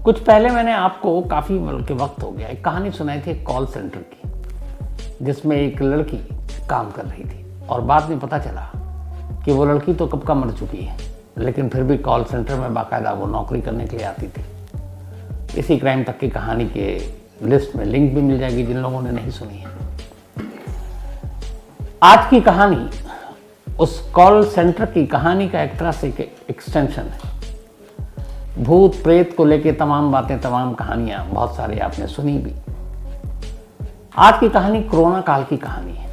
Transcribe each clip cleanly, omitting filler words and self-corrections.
कुछ पहले मैंने आपको काफ़ी के वक्त हो गया एक कहानी सुनाई थी कॉल सेंटर की, जिसमें एक लड़की काम कर रही थी और बाद में पता चला कि वो लड़की तो कब का मर चुकी है, लेकिन फिर भी कॉल सेंटर में बाकायदा वो नौकरी करने के लिए आती थी। इसी क्राइम तक की कहानी के लिस्ट में लिंक भी मिल जाएगी जिन लोगों ने नहीं सुनी है। आज की कहानी उस कॉल सेंटर की कहानी का एक तरह से एक्सटेंशन है। भूत प्रेत को लेके तमाम बातें, तमाम कहानियां बहुत सारी आपने सुनी भी। आज की कहानी कोरोना काल की कहानी है।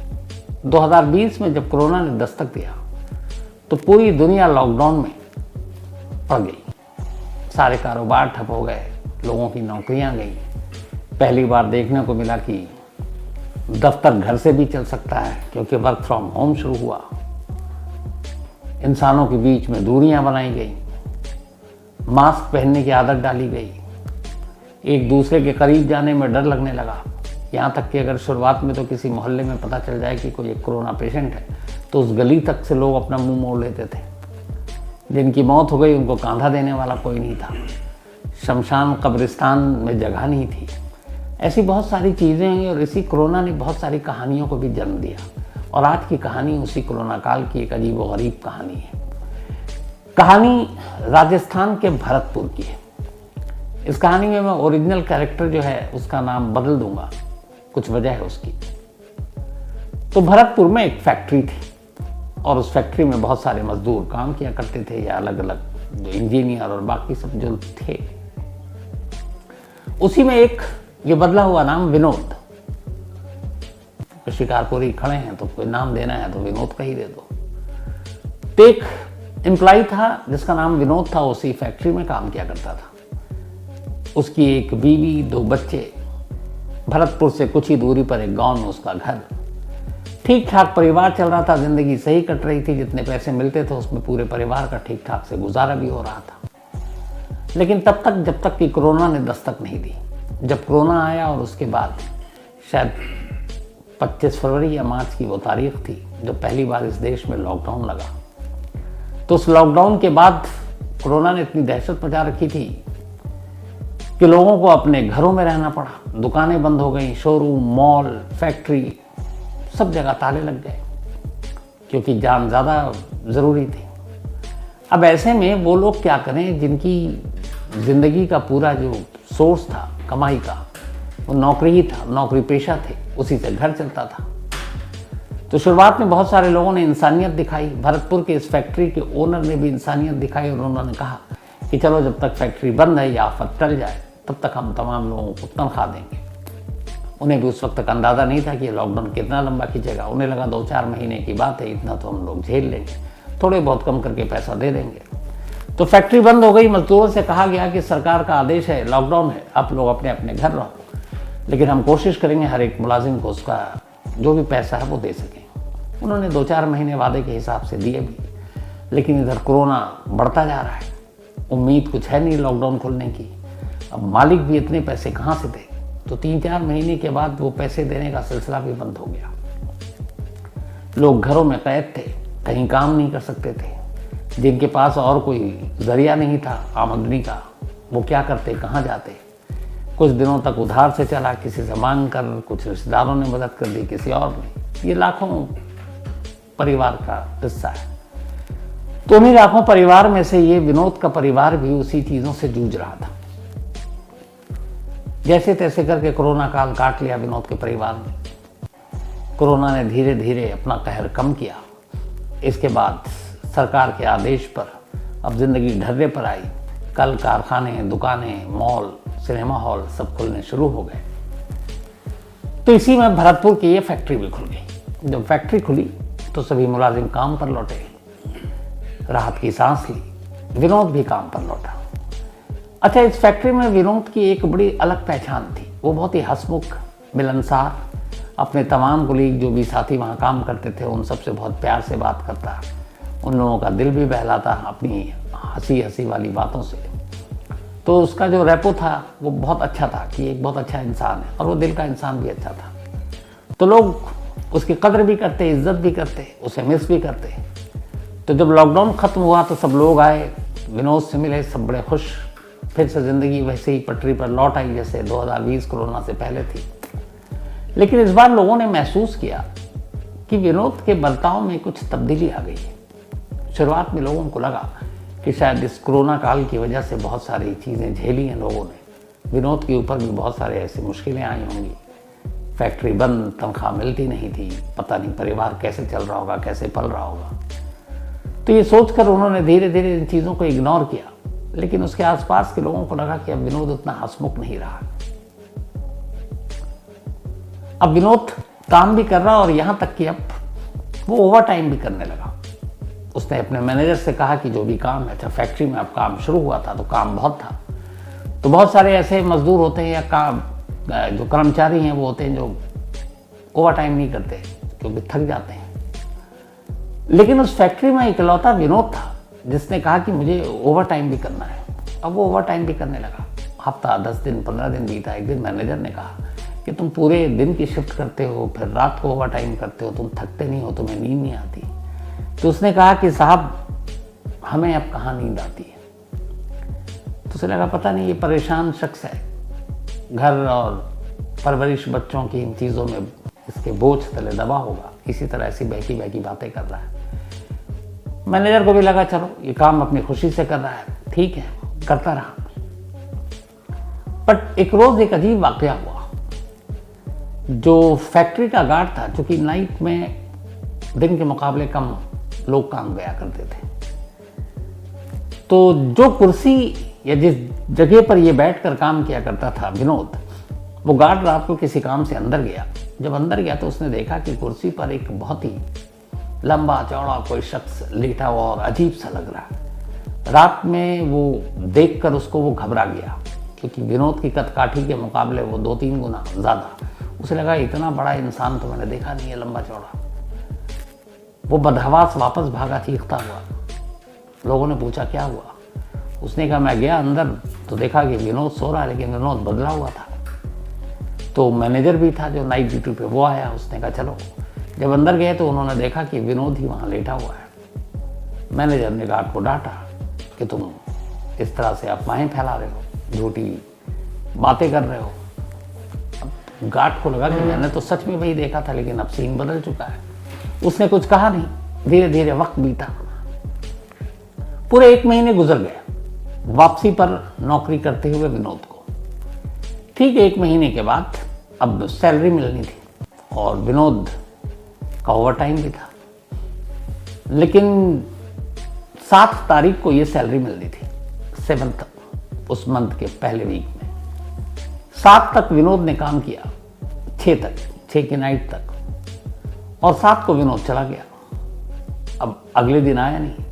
2020 में जब कोरोना ने दस्तक दिया तो पूरी दुनिया लॉकडाउन में पड़ गई। सारे कारोबार ठप हो गए, लोगों की नौकरियां गई। पहली बार देखने को मिला कि दफ्तर घर से भी चल सकता है, क्योंकि वर्क फ्रॉम होम शुरू हुआ। इंसानों के बीच में दूरियां बनाई गई, मास्क पहनने की आदत डाली गई, एक दूसरे के करीब जाने में डर लगने लगा। यहाँ तक कि अगर शुरुआत में तो किसी मोहल्ले में पता चल जाए कि कोई एक कोरोना पेशेंट है तो उस गली तक से लोग अपना मुंह मोड़ लेते थे। जिनकी मौत हो गई उनको कांधा देने वाला कोई नहीं था, शमशान कब्रिस्तान में जगह नहीं थी। ऐसी बहुत सारी चीज़ें हैं और इसी कोरोना ने बहुत सारी कहानियों को भी जन्म दिया। और आज की कहानी उसी कोरोना काल की एक अजीब व गरीब कहानी है। कहानी राजस्थान के भरतपुर की है। इस कहानी में मैं ओरिजिनल कैरेक्टर जो है उसका नाम बदल दूंगा, कुछ वजह है उसकी। तो भरतपुर में एक फैक्ट्री थी और उस फैक्ट्री में बहुत सारे मजदूर काम किया करते थे, या अलग अलग जो इंजीनियर और बाकी सब जो थे। उसी में एक ये बदला हुआ नाम विनोद। शिकारपुरी खड़े हैं तो कोई नाम देना है तो विनोद का ही दे दो। तो एक एम्प्लॉय था जिसका नाम विनोद था, उसी फैक्ट्री में काम किया करता था। उसकी एक बीवी, 2 बच्चे। भरतपुर से कुछ ही दूरी पर एक गांव में उसका घर। ठीक ठाक परिवार चल रहा था, जिंदगी सही कट रही थी। जितने पैसे मिलते थे उसमें पूरे परिवार का ठीक ठाक से गुजारा भी हो रहा था। लेकिन तब तक जब तक कि कोरोना ने दस्तक नहीं दी। जब कोरोना आया और उसके बाद शायद 25 फरवरी या मार्च की वो तारीख थी जब पहली बार इस देश में लॉकडाउन लगा। तो उस लॉकडाउन के बाद कोरोना ने इतनी दहशत मचा रखी थी कि लोगों को अपने घरों में रहना पड़ा। दुकानें बंद हो गई, शोरूम, मॉल, फैक्ट्री, सब जगह ताले लग गए, क्योंकि जान ज़्यादा ज़रूरी थी। अब ऐसे में वो लोग क्या करें जिनकी ज़िंदगी का पूरा जो सोर्स था कमाई का वो नौकरी ही था, नौकरी पेशा थे, उसी से घर चलता था। तो शुरुआत में बहुत सारे लोगों ने इंसानियत दिखाई। भरतपुर के इस फैक्ट्री के ओनर ने भी इंसानियत दिखाई और उन्होंने कहा कि चलो जब तक फैक्ट्री बंद है या आफत टल जाए तब तक हम तमाम लोगों को तनख्वाह देंगे। उन्हें भी उस वक्त तक अंदाज़ा नहीं था कि लॉकडाउन कितना लंबा खींचेगा। उन्हें लगा 2-4 महीने की बात है, इतना तो हम लोग झेल लेंगे, थोड़े बहुत कम करके पैसा दे देंगे। तो फैक्ट्री बंद हो गई। मजदूरों से कहा गया कि सरकार का आदेश है, लॉकडाउन है, आप लोग अपने अपने घर रहो, लेकिन हम कोशिश करेंगे हर एक मुलाजिम को उसका जो भी पैसा है वो दे सकें। उन्होंने 2-4 महीने वादे के हिसाब से दिए भी, लेकिन इधर कोरोना बढ़ता जा रहा है। उम्मीद कुछ है नहीं लॉकडाउन खुलने की। अब मालिक भी इतने पैसे कहाँ से दे। तो 3-4 महीने के बाद वो पैसे देने का सिलसिला भी बंद हो गया। लोग घरों में कैद थे, कहीं काम नहीं कर सकते थे। जिनके पास और कोई जरिया नहीं था आमदनी का, वो क्या करते, कहाँ जाते। कुछ दिनों तक उधार से चला, किसी से मांग कर, कुछ रिश्तेदारों ने मदद कर दी, किसी और ने। ये लाखों परिवार का किस्सा है। तो उन्हीं लाखों परिवार में से ये विनोद का परिवार भी उसी चीज़ों से जूझ रहा था। जैसे तैसे करके कोरोना काल काट लिया विनोद के परिवार ने। कोरोना ने धीरे धीरे अपना कहर कम किया। इसके बाद सरकार के आदेश पर अब जिंदगी ढर्रे पर आई। कल कारखाने, दुकानें, मॉल, सिनेमा हॉल सब खुलने शुरू हो गए। तो इसी में भरतपुर की ये फैक्ट्री भी खुल गई। जब फैक्ट्री खुली तो सभी मुलाजिम काम पर लौटे, राहत की सांस ली। विनोद भी काम पर लौटा। अच्छा, इस फैक्ट्री में विनोद की एक बड़ी अलग पहचान थी। वो बहुत ही हंसमुख, मिलनसार, अपने तमाम कुलीग जो भी साथी वहाँ काम करते थे उन सबसे बहुत प्यार से बात करता। उन लोगों का दिल भी बहलाता अपनी हंसी हंसी वाली बातों से। तो उसका जो रेपो था वो बहुत अच्छा था कि एक बहुत अच्छा इंसान है और वो दिल का इंसान भी अच्छा था। तो लोग उसकी कदर भी करते, इज्जत भी करते, उसे मिस भी करते। तो जब लॉकडाउन ख़त्म हुआ तो सब लोग आए, विनोद से मिले, सब बड़े खुश फिर से ज़िंदगी वैसे ही पटरी पर लौट आई जैसे 2020 कोरोना से पहले थी। लेकिन इस बार लोगों ने महसूस किया कि विनोद के बर्ताव में कुछ तब्दीली आ गई है। शुरुआत में लोगों को लगा कि शायद इस कोरोना काल की वजह से बहुत सारी चीज़ें झेली हैं लोगों ने। विनोद के ऊपर भी बहुत सारे ऐसी मुश्किलें आई होंगी। फैक्ट्री बंद, तनख्वाह मिलती नहीं थी, पता नहीं परिवार कैसे चल रहा होगा, कैसे पल रहा होगा। तो ये सोचकर उन्होंने धीरे धीरे इन चीज़ों को इग्नोर किया। लेकिन उसके आसपास के लोगों को लगा कि अब विनोद उतना हंसमुख नहीं रहा। अब विनोद काम भी कर रहा और यहां तक कि अब वो ओवर टाइम भी करने लगा। उसने अपने मैनेजर से कहा कि जो भी काम है, अच्छा फैक्ट्री में अब काम शुरू हुआ था तो काम बहुत था, तो बहुत सारे ऐसे मजदूर होते हैं या काम जो कर्मचारी हैं वो होते हैं जो ओवर टाइम नहीं करते क्योंकि थक जाते हैं। लेकिन उस फैक्ट्री में इकलौता विनोद था जिसने कहा कि मुझे ओवर टाइम भी करना है। अब वो ओवर टाइम भी करने लगा। हफ्ता 10 दिन 15 दिन बीता। एक दिन मैनेजर ने कहा कि तुम पूरे दिन की शिफ्ट करते हो, फिर रात को ओवर टाइम करते हो, तुम थकते नहीं हो, तुम्हें नींद नहीं आती। तो उसने कहा कि साहब हमें अब कहाँ नींद आती है। तो उसे लगा पता नहीं ये परेशान शख्स है, घर और परवरिश बच्चों की इन चीज़ों में इसके बोझ तले दबा होगा, इसी तरह ऐसी बहकी बहकी बातें कर रहा है। मैनेजर को भी लगा चलो ये काम अपनी खुशी से कर रहा है, ठीक है, करता रहा। बट एक रोज एक अजीब वाकया हुआ। जो फैक्ट्री का गार्ड था, क्योंकि नाइट में दिन के मुकाबले कम लोग काम गया करते थे, तो जो कुर्सी या जिस जगह पर ये बैठकर काम किया करता था विनोद, वो गार्ड रात को किसी काम से अंदर गया। जब अंदर गया तो उसने देखा कि कुर्सी पर एक बहुत ही लंबा चौड़ा कोई शख्स लेटा हुआ और अजीब सा लग रहा। रात में वो देखकर उसको वो घबरा गया, क्योंकि विनोद की कदकाठी के मुकाबले वो 2-3 गुना ज़्यादा। उसे लगा इतना बड़ा इंसान तो मैंने देखा नहीं है, लंबा चौड़ा। वो बदहवास वापस भागा चीखता हुआ। लोगों ने पूछा क्या हुआ। उसने कहा मैं गया अंदर तो देखा कि विनोद सो रहा है, लेकिन विनोद बदला हुआ था। तो मैनेजर भी था जो नाइट ड्यूटी पे, वो आया। उसने कहा चलो। जब अंदर गए तो उन्होंने देखा कि विनोद ही वहाँ लेटा हुआ है। मैनेजर ने गार्ड को डांटा कि तुम इस तरह से अफवाहें फैला रहे हो, झूठी बातें कर रहे हो। अब गार्ड को लगा कि मैंने तो सच में वही देखा था, लेकिन अब सीन बदल चुका है। उसने कुछ कहा नहीं। धीरे धीरे वक्त बीता। पूरे 1 महीने गुजर गए वापसी पर नौकरी करते हुए विनोद को। ठीक 1 महीने के बाद अब सैलरी मिलनी थी और विनोद का ओवर टाइम भी था। लेकिन 7 तारीख को ये सैलरी मिलनी थी, 7th उस मंथ के पहले वीक में। 7 तक विनोद ने काम किया, 6 की नाइट तक, और 7 को विनोद चला गया। अब अगले दिन आया नहीं,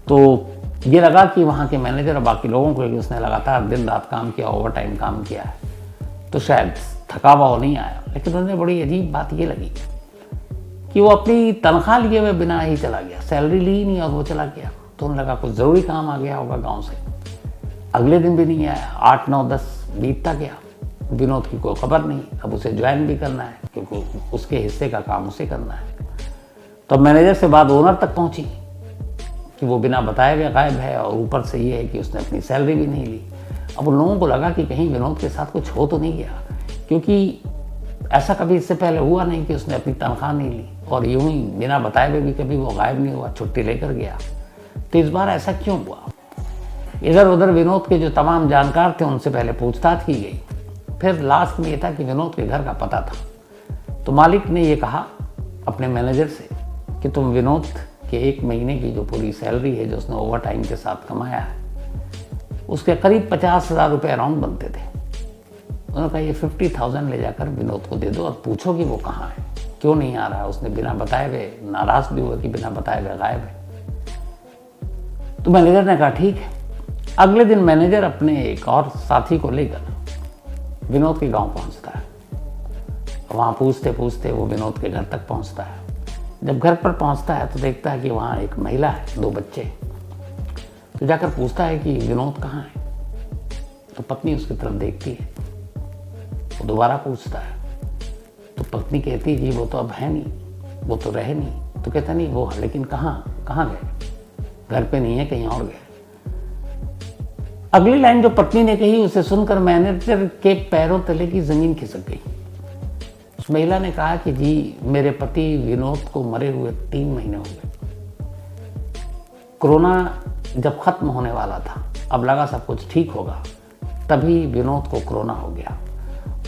तो ये लगा कि वहाँ के मैनेजर और बाकी लोगों को कि उसने लगातार दिन रात काम किया, ओवर टाइम काम किया है, तो शायद थका हुआ नहीं आया। लेकिन उन्हें बड़ी अजीब बात ये लगी कि वो अपनी तनख्वाह लिए हुए बिना ही चला गया, सैलरी ली नहीं और वो चला गया। तो उन्हें लगा कुछ ज़रूरी काम आ गया होगा गांव से। अगले दिन भी नहीं आया। 8, 9, 10 बीतता गया, विनोद की कोई खबर नहीं। अब उसे ज्वाइन भी करना है क्योंकि उसके हिस्से का काम उसे करना है। तो मैनेजर से बात ओनर तक पहुंची कि वो बिना बताए हुए गायब है, और ऊपर से ये है कि उसने अपनी सैलरी भी नहीं ली। अब उन लोगों को लगा कि कहीं विनोद के साथ कुछ हो तो नहीं गया, क्योंकि ऐसा कभी इससे पहले हुआ नहीं कि उसने अपनी तनख्वाह नहीं ली, और यूं ही बिना बताए हुए भी कभी वो गायब नहीं हुआ, छुट्टी लेकर गया। तो इस बार ऐसा क्यों हुआ। इधर उधर विनोद के जो तमाम जानकार थे उनसे पहले पूछताछ की गई। फिर लास्ट में ये था कि विनोद के घर का पता था। तो मालिक ने ये कहा अपने मैनेजर से कि तुम विनोद के 1 महीने की जो पूरी सैलरी है जो उसने ओवर टाइम के साथ कमाया है, उसके करीब 50,000 रुपये अराउंड बनते थे। उन्होंने कहा ये 50,000 ले जाकर विनोद को दे दो और पूछो कि वो कहाँ है, क्यों नहीं आ रहा है। उसने बिना बताए हुए नाराज भी हुआ कि बिना बताए हुए गायब है। तो मैनेजर ने कहा ठीक है। अगले दिन मैनेजर अपने एक और साथी को लेकर विनोद के गांव पहुंचता है। वहाँ पूछते पूछते वो विनोद के घर तक पहुंचता है। जब घर पर पहुंचता है तो देखता है कि वहाँ एक महिला है, 2 बच्चे। तो जाकर पूछता है कि विनोद कहाँ है। तो पत्नी उसकी तरफ देखती है। वो दोबारा पूछता है तो पत्नी कहती है कि वो तो अब है नहीं, वो तो रहे नहीं। तो कहता नहीं वो है, लेकिन कहाँ गए, घर पे नहीं है, कहीं और गए। अगली लाइन जो पत्नी ने कही उसे सुनकर मैनेजर के पैरों तले की जमीन खिसक गई। उस महिला ने कहा कि जी मेरे पति विनोद को मरे हुए 3 महीने हो गए। कोरोना जब खत्म होने वाला था, अब लगा सब कुछ ठीक होगा, तभी विनोद को कोरोना हो गया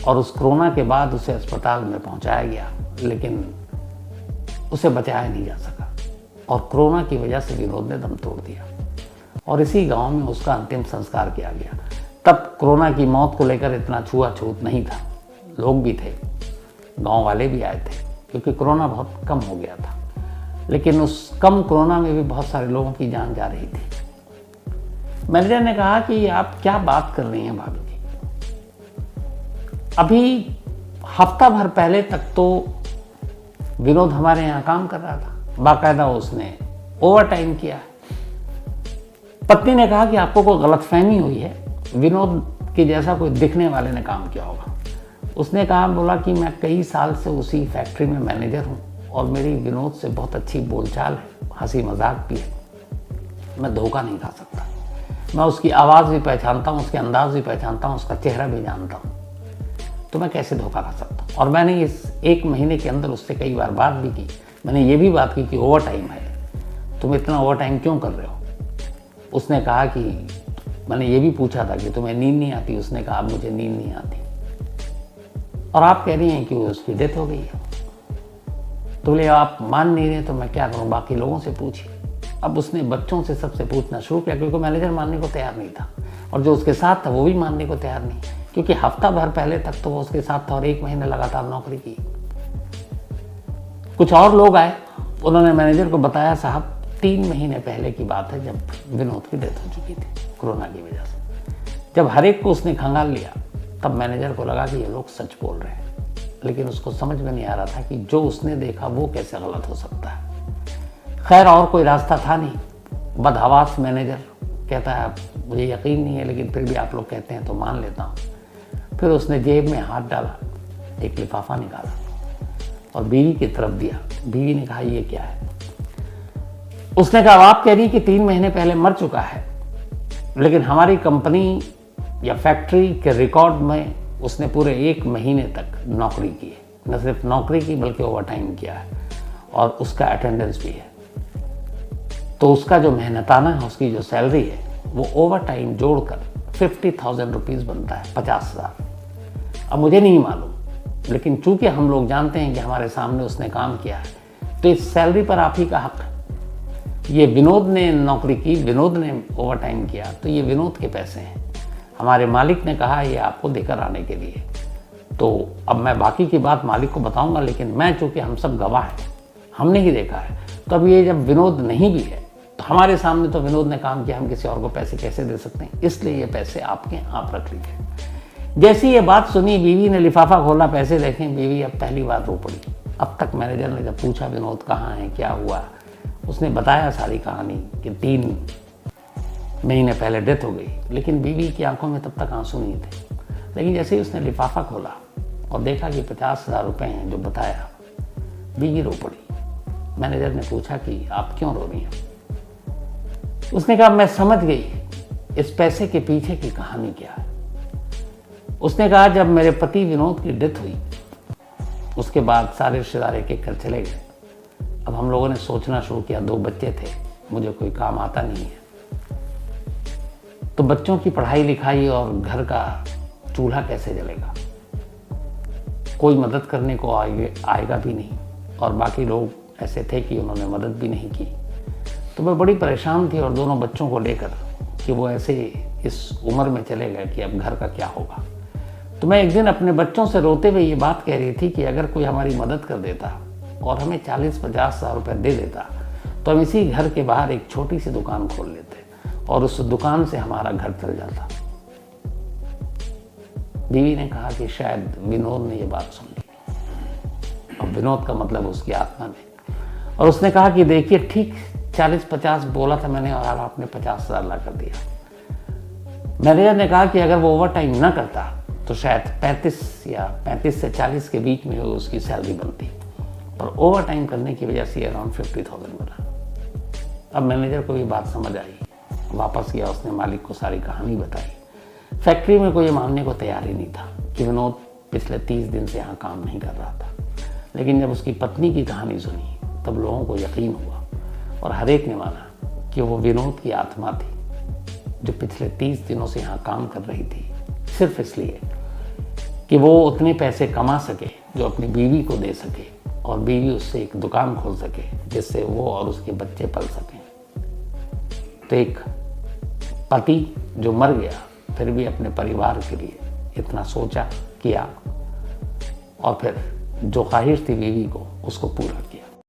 और उस कोरोना के बाद उसे अस्पताल में पहुंचाया गया, लेकिन उसे बचाया नहीं जा सका और कोरोना की वजह से विनोद ने दम तोड़ दिया और इसी गांव में उसका अंतिम संस्कार किया गया। तब कोरोना की मौत को लेकर इतना छुआछूत नहीं था, लोग भी थे, गांव वाले भी आए थे, क्योंकि कोरोना बहुत कम हो गया था। लेकिन उस कम कोरोना में भी बहुत सारे लोगों की जान जा रही थी। मैनेजर ने कहा कि आप क्या बात कर रही हैं भाभी जी, अभी हफ्ता भर पहले तक तो विनोद हमारे यहाँ काम कर रहा था, बाकायदा उसने ओवर टाइम किया। पत्नी ने कहा कि आपको कोई गलतफहमी हुई है, विनोद के जैसा कोई दिखने वाले ने काम किया होगा। उसने कहा, बोला कि मैं कई साल से उसी फैक्ट्री में मैनेजर हूँ और मेरी विनोद से बहुत अच्छी बोलचाल है, हंसी मजाक भी है, मैं धोखा नहीं खा सकता। मैं उसकी आवाज़ भी पहचानता हूँ, उसके अंदाज भी पहचानता हूँ, उसका चेहरा भी जानता हूँ, तो मैं कैसे धोखा खा सकता हूँ। और मैंने इस 1 महीने के अंदर उससे कई बार बात भी की। मैंने ये भी बात की कि ओवर टाइम है, तुम इतना ओवर टाइम क्यों कर रहे हो। उसने कहा कि मैंने ये भी पूछा था कि तुम्हें नींद नहीं आती। उसने कहा मुझे नींद नहीं आती। और आप कह रही हैं कि उसकी डेथ हो गई है। तो बोले आप मान नहीं रहे तो मैं क्या करूं, बाकी लोगों से पूछिए। अब उसने बच्चों से सबसे पूछना शुरू किया, क्योंकि मैनेजर मानने को तैयार नहीं था और जो उसके साथ था वो भी मानने को तैयार नहीं, क्योंकि हफ्ता भर पहले तक तो वो उसके साथ था और 1 महीने लगातार नौकरी की। कुछ और लोग आए, उन्होंने मैनेजर को बताया, साहब 3 महीने पहले की बात है जब विनोद की डेथ हो चुकी थी कोरोना की वजह से। जब हर एक को उसने खंगाल लिया तब मैनेजर को लगा कि ये लोग सच बोल रहे हैं, लेकिन उसको समझ में नहीं आ रहा था कि जो उसने देखा वो कैसे गलत हो सकता है। खैर और कोई रास्ता था नहीं। बदहवास मैनेजर कहता है मुझे यकीन नहीं है, लेकिन फिर भी आप लोग कहते हैं तो मान लेता हूँ। फिर उसने जेब में हाथ डाला, एक लिफाफा निकाला और बीवी की तरफ दिया। बीवी ने कहा ये क्या है। उसने कहा आप कह रही कि 3 महीने पहले मर चुका है, लेकिन हमारी कंपनी या फैक्ट्री के रिकॉर्ड में उसने पूरे 1 महीने तक नौकरी की है। न सिर्फ नौकरी की बल्कि ओवर टाइम किया है और उसका अटेंडेंस भी है। तो उसका जो मेहनताना है, उसकी जो सैलरी है वो ओवर टाइम जोड़कर 50,000 रुपीज़ बनता है, 50,000। अब मुझे नहीं मालूम, लेकिन चूंकि हम लोग जानते हैं कि हमारे सामने उसने काम किया है, तो इस सैलरी पर आप ही का हक है। ये विनोद ने नौकरी की, विनोद ने ओवर टाइम किया, तो ये विनोद के पैसे हैं। हमारे मालिक ने कहा ये आपको देकर आने के लिए। तो अब मैं बाकी की बात मालिक को बताऊंगा, लेकिन मैं चूंकि हम सब गवाह हैं, हमने ही देखा है, तो अब ये जब विनोद नहीं भी है तो हमारे सामने तो विनोद ने काम किया, हम किसी और को पैसे कैसे दे सकते हैं, इसलिए ये पैसे आपके आप रख लीजिए। जैसी ये बात सुनी, बीवी ने लिफाफा खोला, पैसे देखे, बीवी अब पहली बार रो पड़ी। अब तक मैनेजर ने जब पूछा विनोद कहाँ है, क्या हुआ, उसने बताया सारी कहानी कि 3 महीने पहले डेथ हो गई, लेकिन बीवी की आंखों में तब तक आंसू नहीं थे। लेकिन जैसे ही उसने लिफाफा खोला और देखा कि 50,000 रुपये हैं जो बताया, बीवी रो पड़ी। मैनेजर ने पूछा कि आप क्यों रो रही हैं। उसने कहा मैं समझ गई इस पैसे के पीछे की कहानी क्या है। उसने कहा जब मेरे पति विनोद की डेथ हुई, उसके बाद सारे रिश्तेदार एक एक कर चले गए। अब हम लोगों ने सोचना शुरू किया, 2 बच्चे थे, मुझे कोई काम आता नहीं है, तो बच्चों की पढ़ाई लिखाई और घर का चूल्हा कैसे जलेगा, कोई मदद करने को आएगा भी नहीं, और बाकी लोग ऐसे थे कि उन्होंने मदद भी नहीं की। तो मैं बड़ी परेशान थी और दोनों बच्चों को लेकर कि वो ऐसे इस उम्र में चले गए कि अब घर का क्या होगा। तो मैं एक दिन अपने बच्चों से रोते हुए ये बात कह रही थी कि अगर कोई हमारी मदद कर देता और हमें 40-50,000 रुपये दे देता तो हम इसी घर के बाहर एक छोटी सी दुकान खोल लेते और उस दुकान से हमारा घर चल जाता। बीवी ने कहा कि शायद विनोद ने ये बात सुन ली, और विनोद का मतलब उसकी आत्मा ने। और उसने कहा कि देखिए ठीक 40-50 बोला था मैंने और आपने 50,000 ला कर दिया। मैनेजर ने कहा कि अगर वो ओवर टाइम ना करता तो शायद 35 से 40 के बीच में उसकी सैलरी बनती, पर ओवर टाइम करने की वजह से अराउंड 50,000 बना। अब मैनेजर को ये बात समझ आई, वापस गया, उसने मालिक को सारी कहानी बताई। फैक्ट्री में कोई मानने को तैयार ही नहीं था कि विनोद पिछले 30 दिन से यहाँ काम नहीं कर रहा था। लेकिन जब उसकी पत्नी की कहानी सुनी तब लोगों को यकीन हुआ और हर एक ने माना कि वो विनोद की आत्मा थी जो पिछले 30 दिनों से यहाँ काम कर रही थी, सिर्फ इसलिए कि वो उतने पैसे कमा सके जो अपनी बीवी को दे सके और बीवी उससे एक दुकान खोल सके जिससे वो और उसके बच्चे पल सकें। तो एक पति जो मर गया फिर भी अपने परिवार के लिए इतना सोचा, किया और फिर जो ख्वाहिश थी बीवी को उसको पूरा किया।